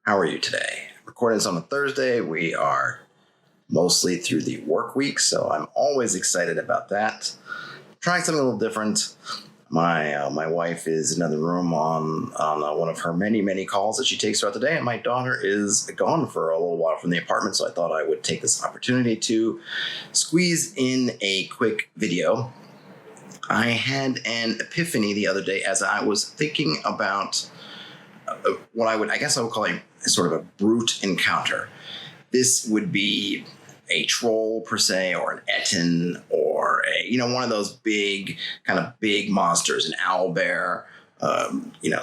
How are you today? Recording this on a Thursday. We are mostly through the work week, so I'm always excited about that. Trying something a little different. My wife is in another room on one of her many calls that she takes throughout the day, and my daughter is gone for a little while from the apartment, so I thought I would take this opportunity to squeeze in a quick video. I had an epiphany the other day as I was thinking about what I would call a sort of a brute encounter. This would be a troll per se, or an etin, or one of those big monsters, an owl bear,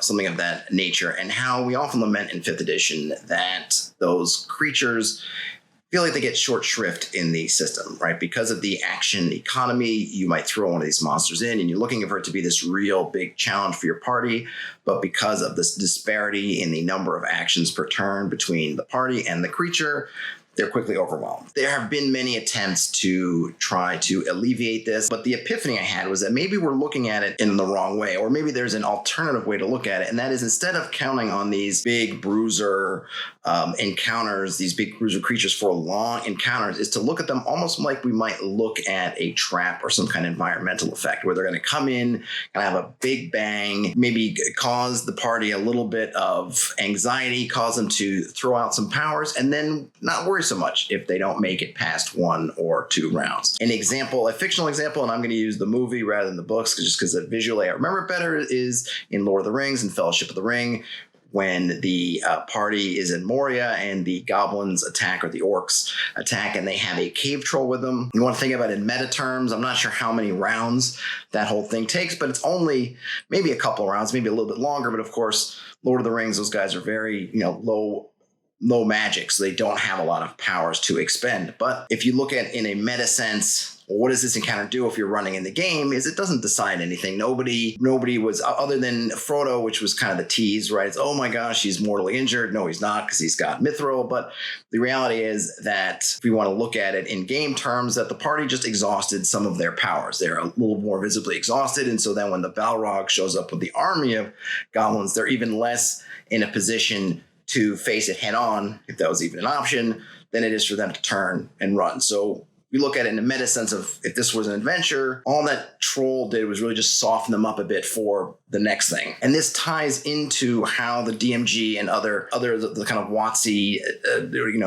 something of that nature. And how we often lament in 5th edition that those creatures feel like they get short shrift in the system, right? Because of the action economy, you might throw one of these monsters in and you're looking for it to be this real big challenge for your party. But because of this disparity in the number of actions per turn between the party and the creature, they're quickly overwhelmed. There have been many attempts to try to alleviate this, but the epiphany I had was that maybe we're looking at it in the wrong way, or maybe there's an alternative way to look at it, and that is, instead of counting on these big bruiser encounters, these big bruiser creatures for long encounters, is to look at them almost like we might look at a trap or some kind of environmental effect, where they're going to come in and have a big bang, maybe cause the party a little bit of anxiety, cause them to throw out some powers, and then not worry so much if they don't make it past 1 or 2 rounds. An example, a fictional example, and I'm going to use the movie rather than the books, just because visually I remember it better, is in Lord of the Rings and Fellowship of the Ring, when the party is in Moria and the goblins attack, or the orcs attack, and they have a cave troll with them. You want to think about it in meta terms. I'm not sure how many rounds that whole thing takes, but it's only maybe a couple of rounds, maybe a little bit longer. But of course, Lord of the Rings, those guys are very, low magic, so they don't have a lot of powers to expend. But if you look at in a meta sense, what does this encounter do if you're running in the game, is it doesn't decide anything. Nobody was, other than Frodo, which was kind of the tease, right? It's, oh my gosh, he's mortally injured. No, he's not, because he's got mithril. But the reality is that if we want to look at it in game terms, that the party just exhausted some of their powers. They're a little more visibly exhausted. And so then when the Balrog shows up with the army of goblins, they're even less in a position to face it head on, if that was even an option, than it is for them to turn and run. So we look at it in the meta sense of, if this was an adventure, all that troll did was really just soften them up a bit for the next thing. And this ties into how the DMG and other the kind of WotC,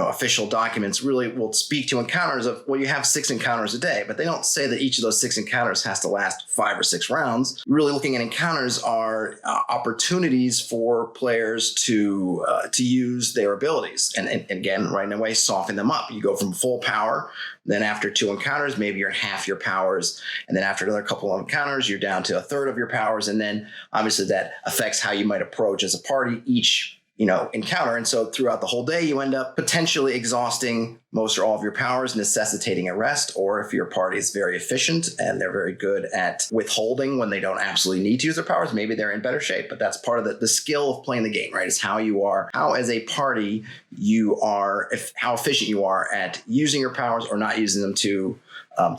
official documents really will speak to encounters of, well, you have 6 encounters a day, but they don't say that each of those 6 encounters has to last 5 or 6 rounds. Really looking at encounters are opportunities for players to use their abilities. And again, right in a way, soften them up. You go from full power, then after 2 encounters, maybe you're at half your powers. And then after another couple of encounters, you're down to a third of your powers. And then obviously that affects how you might approach as a party each encounter. And so throughout the whole day, you end up potentially exhausting most or all of your powers, necessitating a rest. Or if your party is very efficient and they're very good at withholding when they don't absolutely need to use their powers, maybe they're in better shape. But that's part of the skill of playing the game, right? Is how you are, how as a party you are, how efficient you are at using your powers or not using them to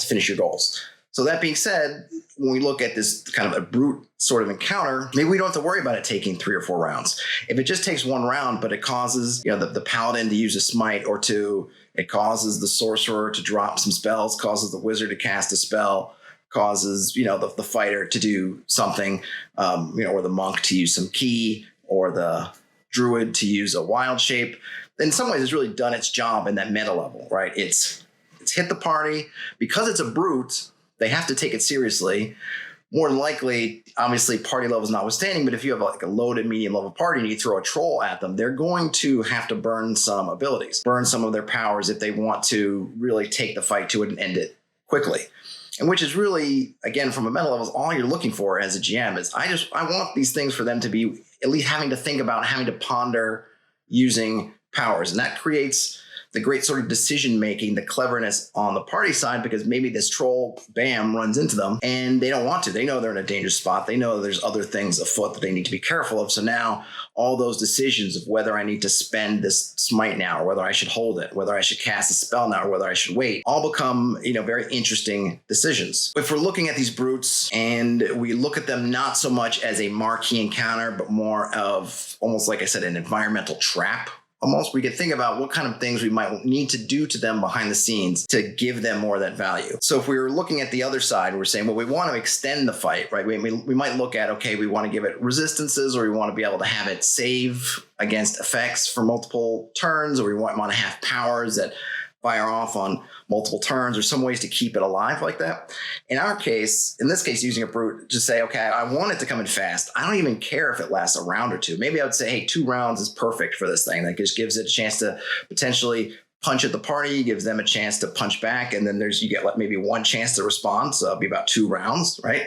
finish your goals. So that being said, when we look at this kind of a brute sort of encounter, maybe we don't have to worry about it taking 3 or 4 rounds. If it just takes 1 round, but it causes the paladin to use a smite or 2, it causes the sorcerer to drop some spells, causes the wizard to cast a spell, causes the fighter to do something, or the monk to use some key, or the druid to use a wild shape. In some ways, it's really done its job in that meta level, right? It's hit the party. Because it's a brute, they have to take it seriously. More than likely, obviously, party levels notwithstanding, but if you have like a low to medium level party and you throw a troll at them, they're going to have to burn some abilities, burn some of their powers if they want to really take the fight to it and end it quickly. And which is really, again, from a meta level, all you're looking for as a GM is, I want these things for them to be at least having to think about, having to ponder using powers. And that creates the great sort of decision making, the cleverness on the party side, because maybe this troll, bam, runs into them and they don't want to. They know they're in a dangerous spot. They know there's other things afoot that they need to be careful of. So now all those decisions of whether I need to spend this smite now, or whether I should hold it, whether I should cast a spell now, or whether I should wait, all become, very interesting decisions. If we're looking at these brutes and we look at them not so much as a marquee encounter, but more of almost, like I said, an environmental trap, almost we could think about what kind of things we might need to do to them behind the scenes to give them more of that value. So if we were looking at the other side, we're saying, well, we want to extend the fight, right? We might look at, okay, we want to give it resistances, or we want to be able to have it save against effects for multiple turns, or we want to have powers that fire off on multiple turns, or some ways to keep it alive like that. In this case, using a brute, just say, okay, I want it to come in fast. I don't even care if it lasts a round or two. Maybe I would say, hey, 2 rounds is perfect for this thing. That just gives it a chance to potentially punch at the party, gives them a chance to punch back, and then you get maybe 1 chance to respond, so it'll be about 2 rounds, right?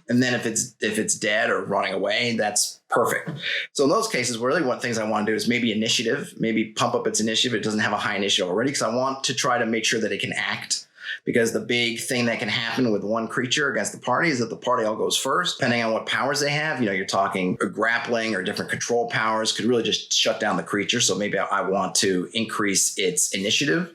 And then if it's dead or running away, that's perfect. So in those cases, really what things I want to do is maybe initiative, maybe pump up its initiative. It doesn't have a high initiative already, because I want to try to make sure that it can act. Because the big thing that can happen with one creature against the party is that the party all goes first, depending on what powers they have. You're talking grappling or different control powers could really just shut down the creature. So maybe I want to increase its initiative.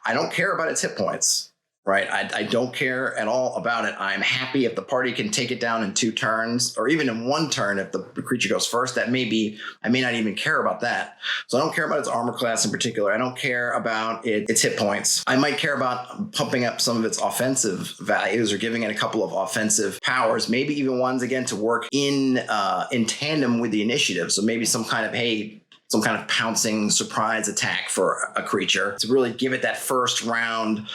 I don't care about its hit points. Right. I don't care at all about it. I'm happy if the party can take it down in 2 turns, or even in 1 turn if the creature goes first. I may not even care about that. So I don't care about its armor class in particular. I don't care about its hit points. I might care about pumping up some of its offensive values, or giving it a couple of offensive powers, maybe even ones, again, to work in tandem with the initiative. So maybe some kind of pouncing surprise attack for a creature to really give it that first round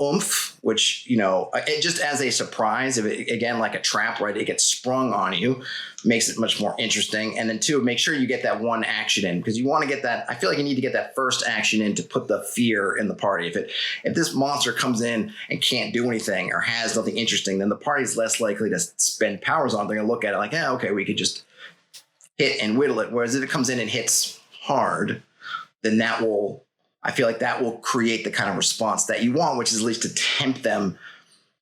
oomph, which, it just as a surprise, if it, again, like a trap, right, it gets sprung on you, makes it much more interesting. And then 2, make sure you get that 1 action in, because you want to get that, I feel like you need to get that first action in to put the fear in the party. If this monster comes in and can't do anything or has nothing interesting, then the party's less likely to spend powers on it. They're going to look at it like, okay, we could just hit and whittle it. Whereas if it comes in and hits hard, then I feel like that will create the kind of response that you want, which is at least to tempt them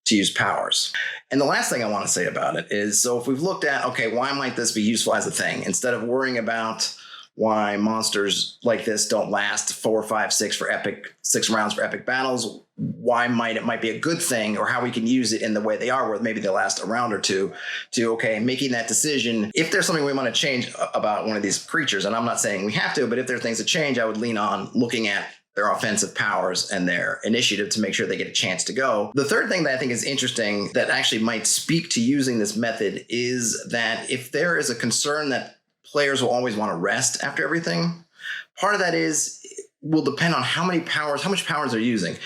to use powers. And the last thing I want to say about it is, so if we've looked at, okay, why might this be useful as a thing? Instead of worrying about why monsters like this don't last 4, 5, 6 rounds for epic battles, why might it be a good thing, or how we can use it in the way they are, where maybe they last a round or two, to, okay, making that decision. If there's something we want to change about one of these creatures, and I'm not saying we have to, but if there are things to change, I would lean on looking at their offensive powers and their initiative to make sure they get a chance to go. The third thing that I think is interesting that actually might speak to using this method is that if there is a concern that players will always want to rest after everything, part of that will depend on how much powers they're using.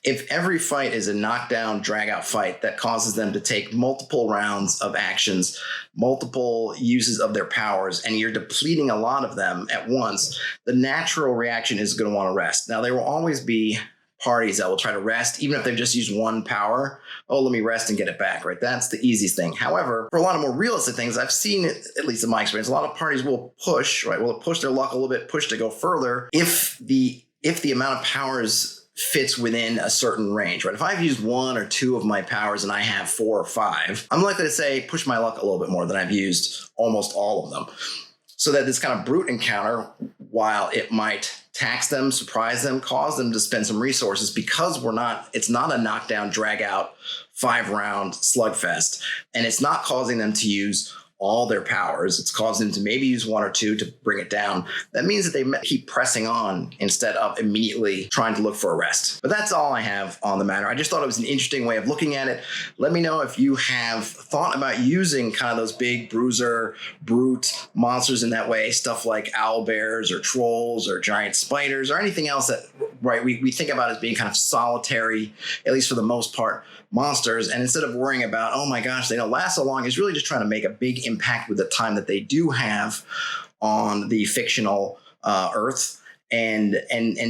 If every fight is a knockdown, drag-out fight that causes them to take multiple rounds of actions, multiple uses of their powers, and you're depleting a lot of them at once, the natural reaction is going to want to rest. Now, there will always be parties that will try to rest, even if they've just used 1 power. Oh, let me rest and get it back, right? That's the easiest thing. However, for a lot of more realistic things, I've seen it, at least in my experience, a lot of parties will push, right? Will push their luck a little bit, push to go further if the amount of powers fits within a certain range, right? If I've used 1 or 2 of my powers and I have 4 or 5, I'm likely to say push my luck a little bit more than I've used almost all of them. So that this kind of brute encounter, while it might tax them, surprise them, cause them to spend some resources, because it's not a knockdown, drag out 5-round slugfest, and it's not causing them to use all their powers. It's causing them to maybe use 1 or 2 to bring it down. That means that they keep pressing on instead of immediately trying to look for a rest. But that's all I have on the matter. I just thought it was an interesting way of looking at it. Let me know if you have thought about using kind of those big bruiser, brute monsters in that way, stuff like owlbears or trolls or giant spiders or anything else that, right, we think about as being kind of solitary, at least for the most part, monsters. And instead of worrying about, oh my gosh, they don't last so long, is really just trying to make a big impact with the time that they do have on the fictional Earth, and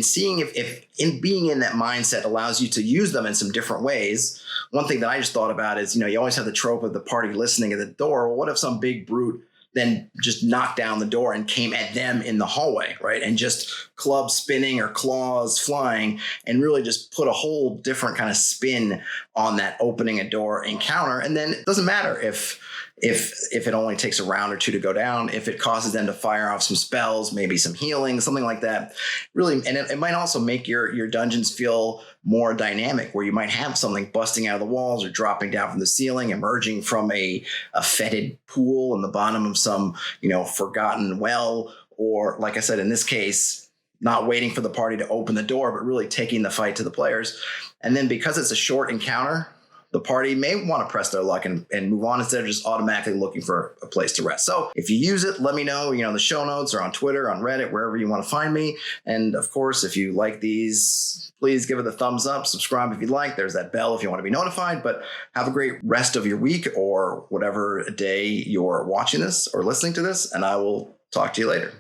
seeing if in being in that mindset allows you to use them in some different ways. One thing that I just thought about is, you always have the trope of the party listening at the door. Well, what if some big brute then just knocked down the door and came at them in the hallway, right? And just clubs spinning or claws flying, and really just put a whole different kind of spin on that opening a door encounter. And then it doesn't matter if it only takes a round or 2 to go down, if it causes them to fire off some spells, maybe some healing, something like that. Really, and it might also make your dungeons feel more dynamic, where you might have something busting out of the walls or dropping down from the ceiling, emerging from a fetid pool in the bottom of some, forgotten well, or, like I said, in this case, not waiting for the party to open the door, but really taking the fight to the players. And then because it's a short encounter, the party may want to press their luck and move on instead of just automatically looking for a place to rest. So if you use it, let me know, the show notes or on Twitter, on Reddit, wherever you want to find me. And of course, if you like these, please give it a thumbs up, subscribe if you'd like. There's that bell if you want to be notified, but have a great rest of your week or whatever day you're watching this or listening to this. And I will talk to you later.